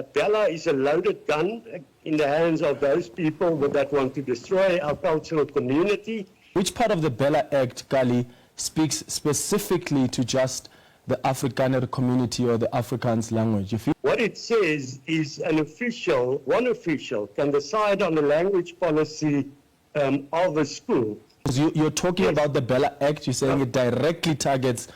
Bela is a loaded gun in the hands of those people that want to destroy our cultural community. Which part of the Bela Act, Kali, speaks specifically to just the Afrikaner community or the Afrikaans language? What it says is one official can decide on the language policy of a school. You're talking about the Bela Act, you're saying it directly targets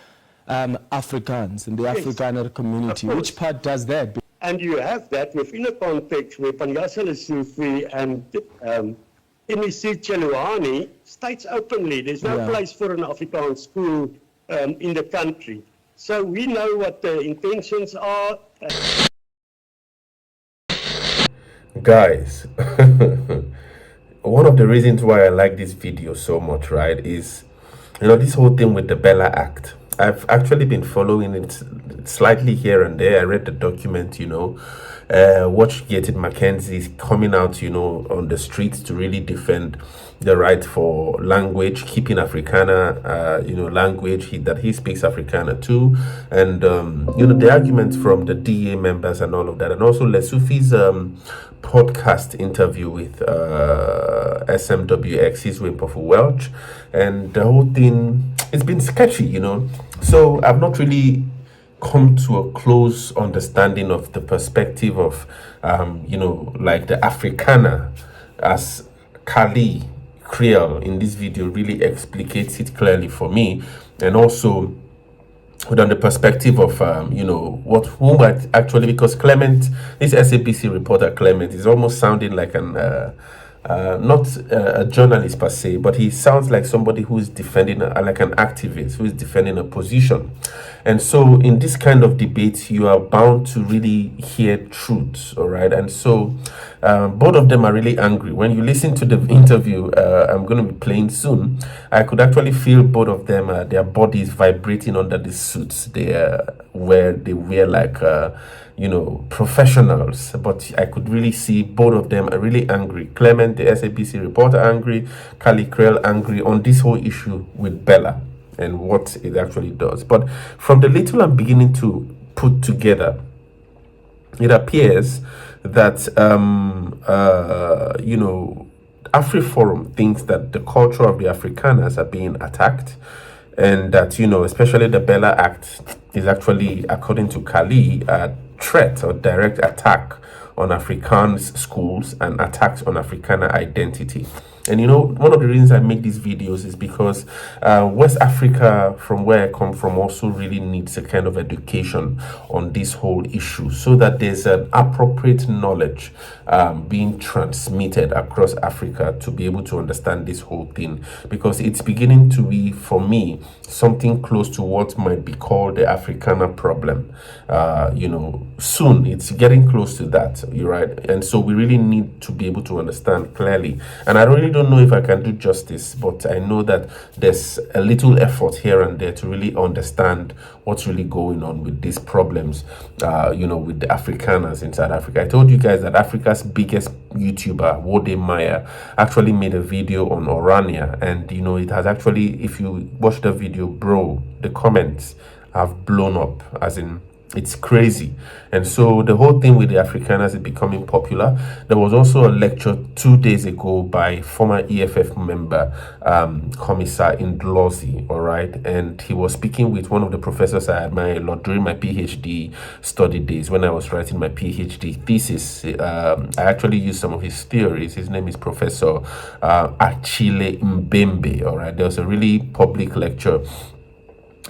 Afrikaans and the Afrikaner community. Which part does that? And you have that within a context where Panjasa Lesotho and MEC Cheluani states openly there's no place for an Afrikaans school in the country. So we know what the intentions are. Guys, one of the reasons why I like this video so much, right, is, this whole thing with the Bela Act. I've actually been following it slightly here and there. I read the document, watched Gated Mackenzie coming out, on the streets to really defend the right for language, keeping Afrikaner, language that he speaks Afrikaner too. And, the arguments from the DA members and all of that. And also Lesotho's podcast interview with SMWX's Wimpofu Welch. And the whole thing, it's been sketchy, So I've not really come to a close understanding of the perspective of, like the Afrikaner, as Kali Creole in this video really explicates it clearly for me. And also on the perspective of, whom actually, because Clement, this SABC reporter Clement, is almost sounding like an, not a journalist per se, but he sounds like somebody who is defending, like an activist who is defending a position. And so in this kind of debate, you are bound to really hear truths, all right? And so both of them are really angry. When you listen to the interview, I'm going to be playing soon, I could actually feel both of them, their bodies vibrating under the suits where they wear like, professionals. But I could really see both of them are really angry. Clement, the SABC reporter, angry. Kali Creole angry on this whole issue with Bela and what it actually does. But from the little I'm beginning to put together, it appears that Afriforum thinks that the culture of the Afrikaners are being attacked, and that especially the Bela Act is actually, according to Kali, a threat or direct attack on Afrikaans schools and attacks on Afrikaner identity. And one of the reasons I make these videos is because West Africa, from where I come from, also really needs a kind of education on this whole issue, so that there's an appropriate knowledge being transmitted across Africa to be able to understand this whole thing, because it's beginning to be, for me, something close to what might be called the Afrikaner problem. Soon it's getting close to that, you're right? And so we really need to be able to understand clearly. And I really don't know if I can do justice, but I know that there's a little effort here and there to really understand what's really going on with these problems, with the Afrikaners in South Africa. I told you guys that Africa's biggest YouTuber, Wode Meyer, actually made a video on Orania, and it has actually, if you watch the video, bro, the comments have blown up, as in, it's crazy. And so the whole thing with the Afrikaners is becoming popular. There was also a lecture 2 days ago by former EFF member, Commissar Indlozi, all right? And he was speaking with one of the professors I admire a lot during my PhD study days when I was writing my PhD thesis. I actually used some of his theories. His name is Professor Achille Mbembe, all right? There was a really public lecture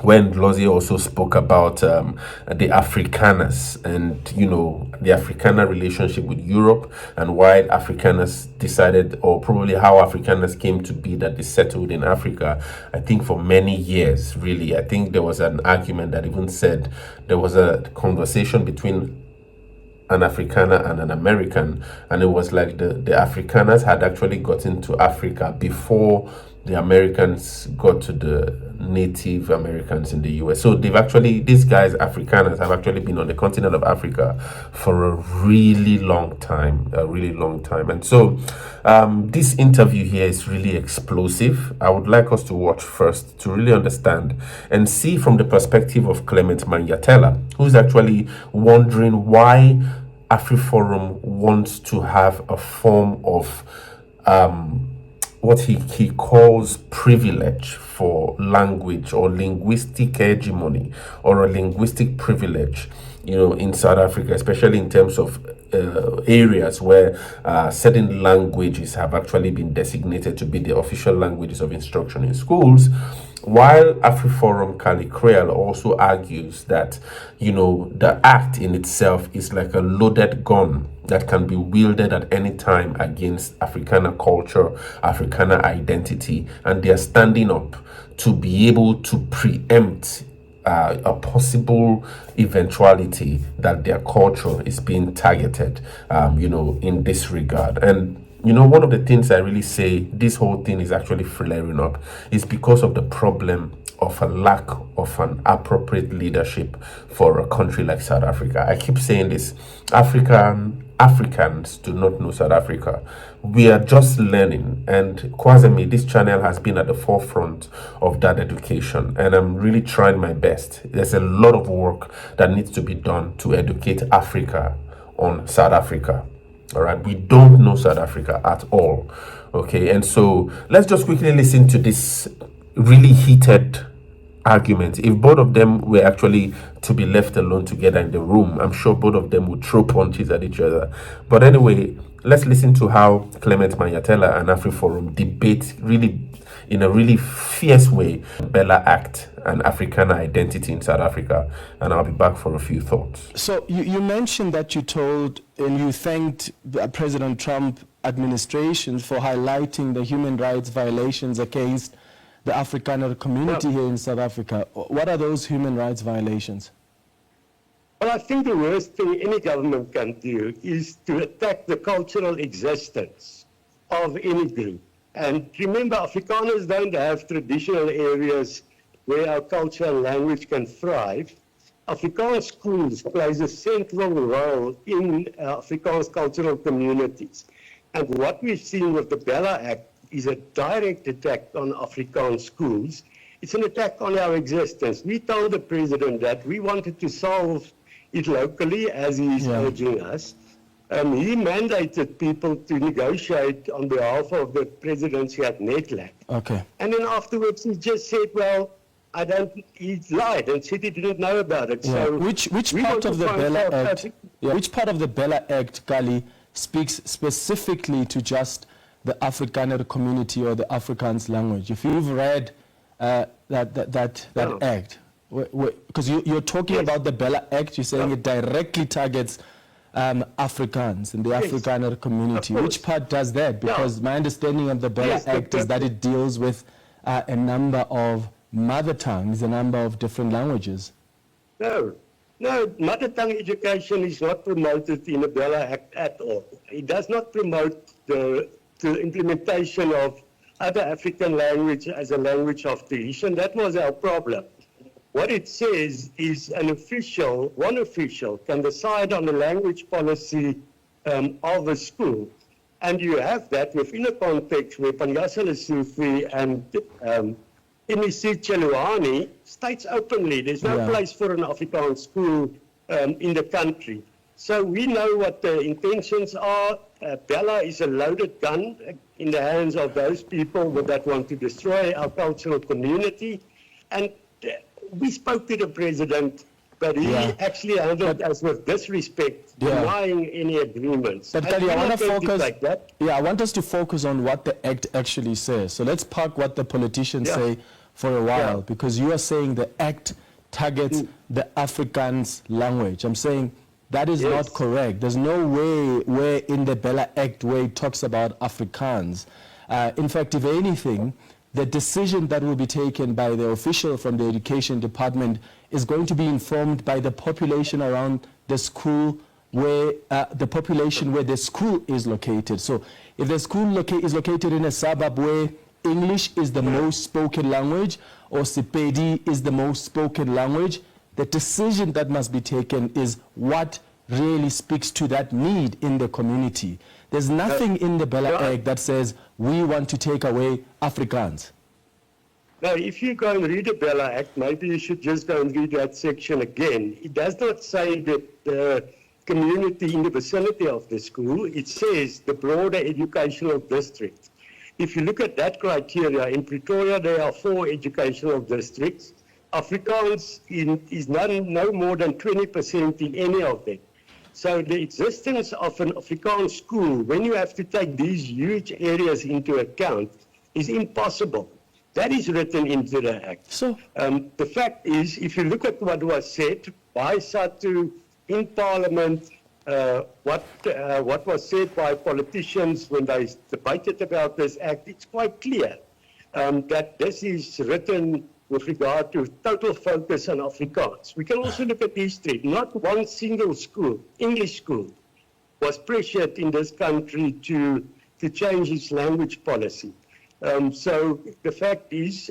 when Lozi also spoke about the Afrikaners and, the Afrikaner relationship with Europe, and why Afrikaners decided, or probably how Afrikaners came to be that they settled in Africa, I think for many years, really. I think there was an argument that even said there was a conversation between an Afrikaner and an American, and it was like the Afrikaners had actually gotten to Africa before the Americans got to the Native Americans in the US. So these guys, Afrikaners, have actually been on the continent of Africa for a really long time, And so this interview here is really explosive. I would like us to watch first to really understand and see from the perspective of Clement Manjatela, who's actually wondering why Afriforum wants to have a form of what he calls privilege for language or linguistic hegemony or a linguistic privilege, in South Africa, especially in terms of areas where certain languages have actually been designated to be the official languages of instruction in schools. While Afriforum Kali Creole also argues that, the act in itself is like a loaded gun that can be wielded at any time against Afrikaner culture, Afrikaner identity, and they are standing up to be able to preempt a possible eventuality that their culture is being targeted, in this regard. And one of the things I really say this whole thing is actually flaring up is because of the problem of a lack of an appropriate leadership for a country like South Africa. I keep saying this, Africans do not know South Africa. We are just learning, and Kwazemi, this channel has been at the forefront of that education, and I'm really trying my best. There's a lot of work that needs to be done to educate Africa on South Africa. All right, we don't know South Africa at all. Okay, and so let's just quickly listen to this really heated argument. If both of them were actually to be left alone together in the room, I'm sure both of them would throw punches at each other. But anyway, let's listen to how Clement Manyatela and Afriforum debate really in a really fierce way Bela Act and Afrikaner identity in South Africa, and I'll be back for a few thoughts. So you mentioned that you told and you thanked the President Trump administration for highlighting the human rights violations against the Afrikaner community here in South Africa. What are those human rights violations? Well, I think the worst thing any government can do is to attack the cultural existence of any group. And remember, Afrikaners don't have traditional areas where our culture and language can thrive. Afrikaans schools plays a central role in Afrikaans cultural communities. And what we've seen with the Bela Act is a direct attack on Afrikaans schools. It's an attack on our existence. We told the president that we wanted to solve it locally, as he is urging us. He mandated people to negotiate on behalf of the presidency at NETLAC. Okay. And then afterwards he just said, well, he lied and said he didn't know about it. Yeah. So which part of the Bela Act, which part of the Bela Act, Kali, speaks specifically to just the Afrikaner community or the Afrikaans language? If you've read that act, because you're talking about the Bela Act, you're saying it directly targets Afrikaans and the Afrikaner community. Which part does that? Because my understanding of the Bela Act is that it deals with a number of mother tongues, a number of different languages. No, mother tongue education is not promoted in the Bela Act at all. It does not promote the implementation of other African language as a language of tradition. That was our problem. What it says is one official can decide on the language policy of a school. And you have that within a context where Panyaza Lesotho and MEC Cheluani states openly there's no place for an Afrikaans school in the country. So we know what the intentions are. Bela is a loaded gun in the hands of those people that want to destroy our cultural community. And we spoke to the president, but he actually handled us with disrespect, denying any agreements. But Kali, I want to focus. I want us to focus on what the Act actually says. So let's park what the politicians say for a while, because you are saying the Act targets the Afrikaans language. I'm saying that is not correct. There's no way where in the Bela Act where it talks about Afrikaans. In fact, if anything, the decision that will be taken by the official from the education department is going to be informed by the population around the school where the school is located. So if the school is located in a suburb where English is the most spoken language or Sepedi is the most spoken language, the decision that must be taken is what really speaks to that need in the community. There's nothing in the Bela Act that says we want to take away Afrikaans. Now, if you go and read the Bela Act, maybe you should just go and read that section again. It does not say that community in the vicinity of the school, it says the broader educational district. If you look at that criteria, in Pretoria there are 4 educational districts. Afrikaans is no more than 20% in any of them. So the existence of an Afrikaans school, when you have to take these huge areas into account, is impossible. That is written into the Act. So the fact is, if you look at what was said by SATU in Parliament, what was said by politicians when they debated about this Act, it's quite clear that this is written with regard to total focus on Afrikaans. We can also look at history. Not one single school, English school, was pressured in this country to change its language policy. So the fact is,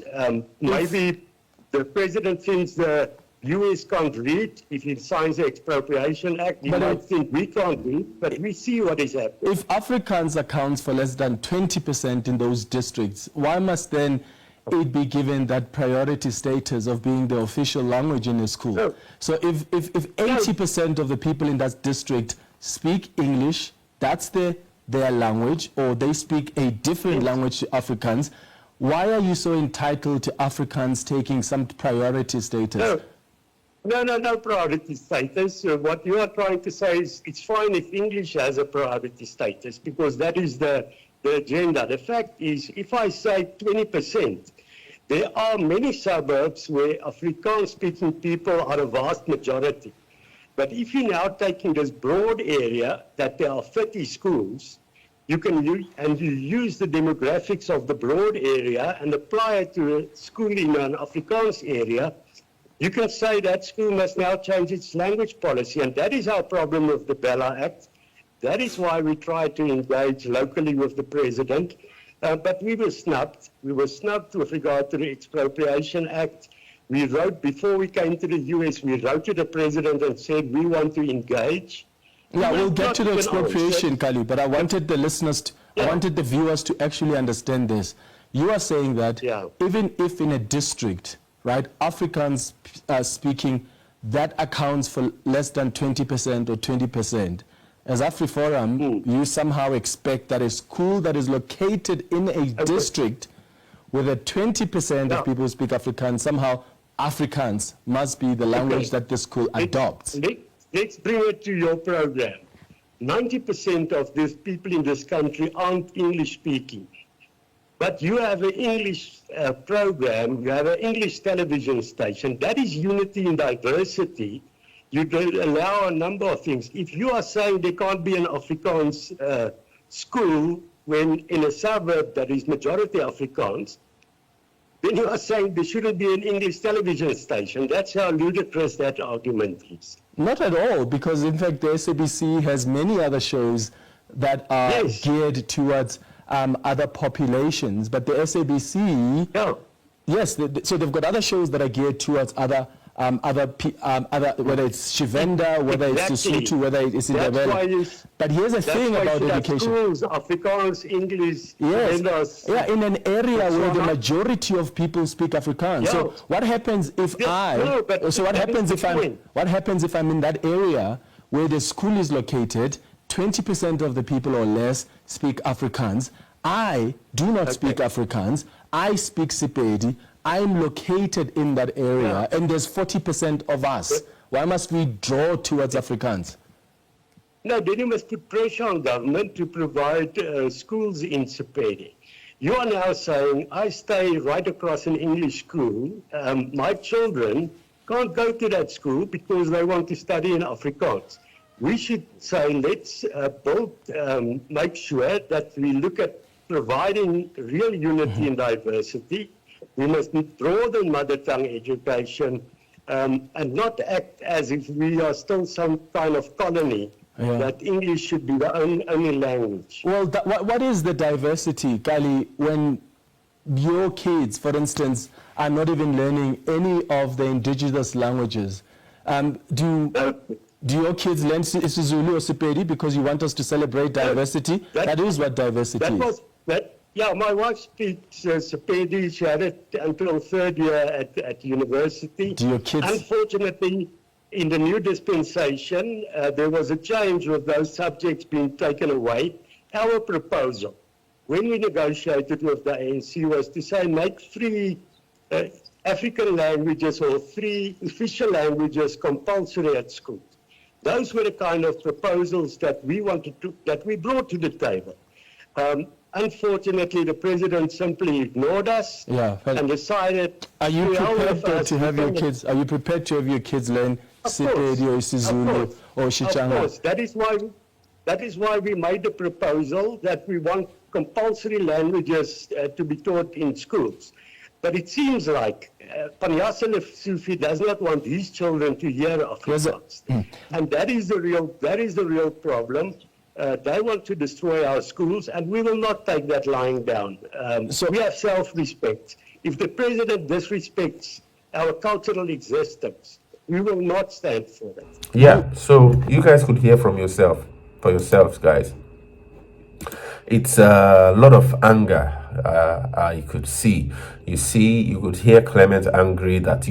maybe the president thinks the US can't read. If he signs the Expropriation Act, he might think we can't read, but we see what is happening. if Afrikaans accounts for less than 20% in those districts, why must then it be given that priority status of being the official language in a school? No. So if 80% of the people in that district speak English, that's their language, or they speak a different language to Afrikaans, why are you so entitled to Afrikaans taking some priority status? No priority status. What you are trying to say is it's fine if English has a priority status because that is the agenda. The fact is, if I say 20%, there are many suburbs where Afrikaans-speaking people are a vast majority. But if you're now taking this broad area that there are 30 schools, you use the demographics of the broad area and apply it to a school in an Afrikaans area, you can say that school must now change its language policy. And that is our problem with the Bela Act. That is why we try to engage locally with the president. But we were snubbed. We were snubbed with regard to the Expropriation Act. We wrote, before we came to the US, we wrote to the president and said we want to engage. Yeah, we'll get to the expropriation, Kali, but I wanted the listeners, I wanted the viewers to actually understand this. You are saying that even if in a district, right, Afrikaans speaking, that accounts for less than 20% or 20%. As Afriforum, you somehow expect that a school that is located in a district with a 20% of people who speak Afrikaans, somehow Afrikaans must be the language that the school adopts. Let's bring it to your program. 90% of these people in this country aren't English speaking. But you have an English program, you have an English television station. That is unity in diversity. You allow a number of things. If you are saying there can't be an Afrikaans school when in a suburb that is majority Afrikaans, then you are saying there shouldn't be an English television station. That's how ludicrous that argument is. Not at all, because in fact the SABC has many other shows that are geared towards other populations, but the SABC, so they've got other shows that are geared towards other whether it's Shivenda, whether it's Sesotho, whether it's in Bela. But here's the thing about education. Schools, Afrikaans, English, in an area where the majority of people speak Afrikaans. So what happens if what happens if I'm in that area where the school is located, 20% of the people or less speak Afrikaans. I do not speak Afrikaans. I speak Sepedi. I'm located in that area, and there's 40% of us. Why must we draw towards Afrikaans? No, then you must put pressure on government to provide schools in Sepedi. You are now saying, I stay right across an English school. My children can't go to that school because they want to study in Afrikaans. We should say, let's make sure that we look at providing real unity and diversity. We must withdraw the mother tongue education and not act as if we are still some kind of colony, that English should be the only language. Well, what is the diversity, Kali, when your kids, for instance, are not even learning any of the indigenous languages? Do your kids learn isiZulu or Sepedi because you want us to celebrate diversity? That is what diversity is. My wife speaks Sepedi. She had it until third year at university. Do your kids? Unfortunately, in the new dispensation, there was a change with those subjects being taken away. Our proposal, when we negotiated with the ANC, was to say make 3 African languages or 3 official languages compulsory at schools. Those were the kind of proposals that we brought to the table. Unfortunately, the president simply ignored us and decided. Are you prepared to have your kids? Are you prepared to have your kids learn Sepedi or isiZulu or Shichanga? Of course, that is why we made the proposal that we want compulsory languages to be taught in schools. But it seems like Panyaza Lesufi does not want his children to hear Afrikaans, and that is the real problem. They want to destroy our schools, and we will not take that lying down. So we have self-respect. If the president disrespects our cultural existence, we will not stand for it. Yeah, so you guys could hear for yourselves, guys. It's a lot of anger. You could see. You could hear Clement angry that,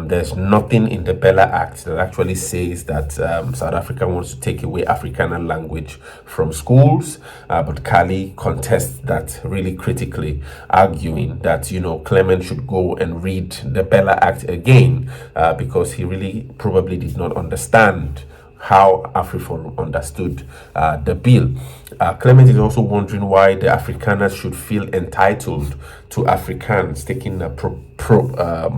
there's nothing in the Bela Act that actually says that South Africa wants to take away Afrikaner language from schools. But Kali contests that really critically, arguing that, Clement should go and read the Bela Act again because he really probably did not understand how Afriforum understood the bill. Clement is also wondering why the Afrikaners should feel entitled to Afrikaans taking a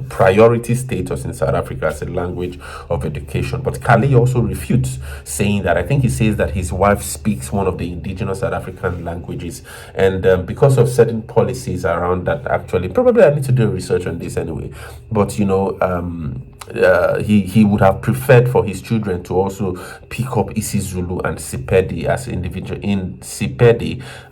priority status in South Africa as a language of education. But Kali also refutes, saying that, I think he says that his wife speaks one of the indigenous South African languages, and because of certain policies around that, actually, probably I need to do research on this anyway, but he would have preferred for his children to also pick up isiZulu and Sepedi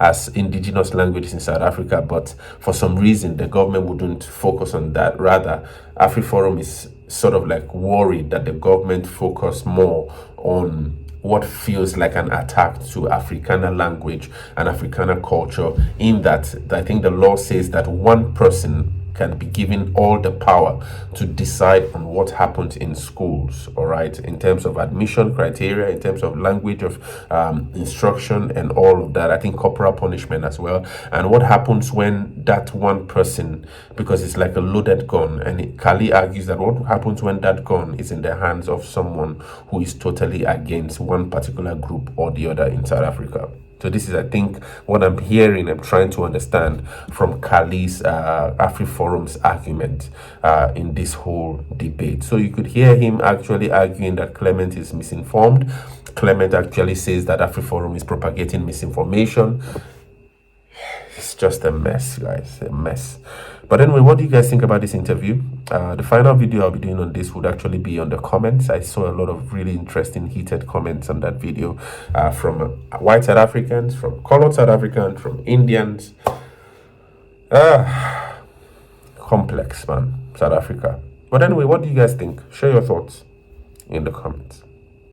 as indigenous languages in South Africa, but for some reason the government wouldn't focus on that. Rather, Afriforum is sort of like worried that the government focus more on what feels like an attack to Afrikaner language and Afrikaner culture, in that I think the law says that one person can be given all the power to decide on what happens in schools, all right, in terms of admission criteria, in terms of language of instruction and all of that. I think corporal punishment as well. And what happens when that one person, because it's like a loaded gun, and Kali argues that what happens when that gun is in the hands of someone who is totally against one particular group or the other in South Africa. So this is, I think, what I'm hearing, I'm trying to understand from Kali's Afriforum's argument in this whole debate. So you could hear him actually arguing that Clement is misinformed. Clement actually says that Afriforum is propagating misinformation. It's just a mess, guys, a mess. But anyway, what do you guys think about this interview? The final video I'll be doing on this would actually be on the comments. I saw a lot of really interesting, heated comments on that video from white South Africans, from colored South Africans, from Indians. Complex, man, South Africa. But anyway, what do you guys think? Share your thoughts in the comments.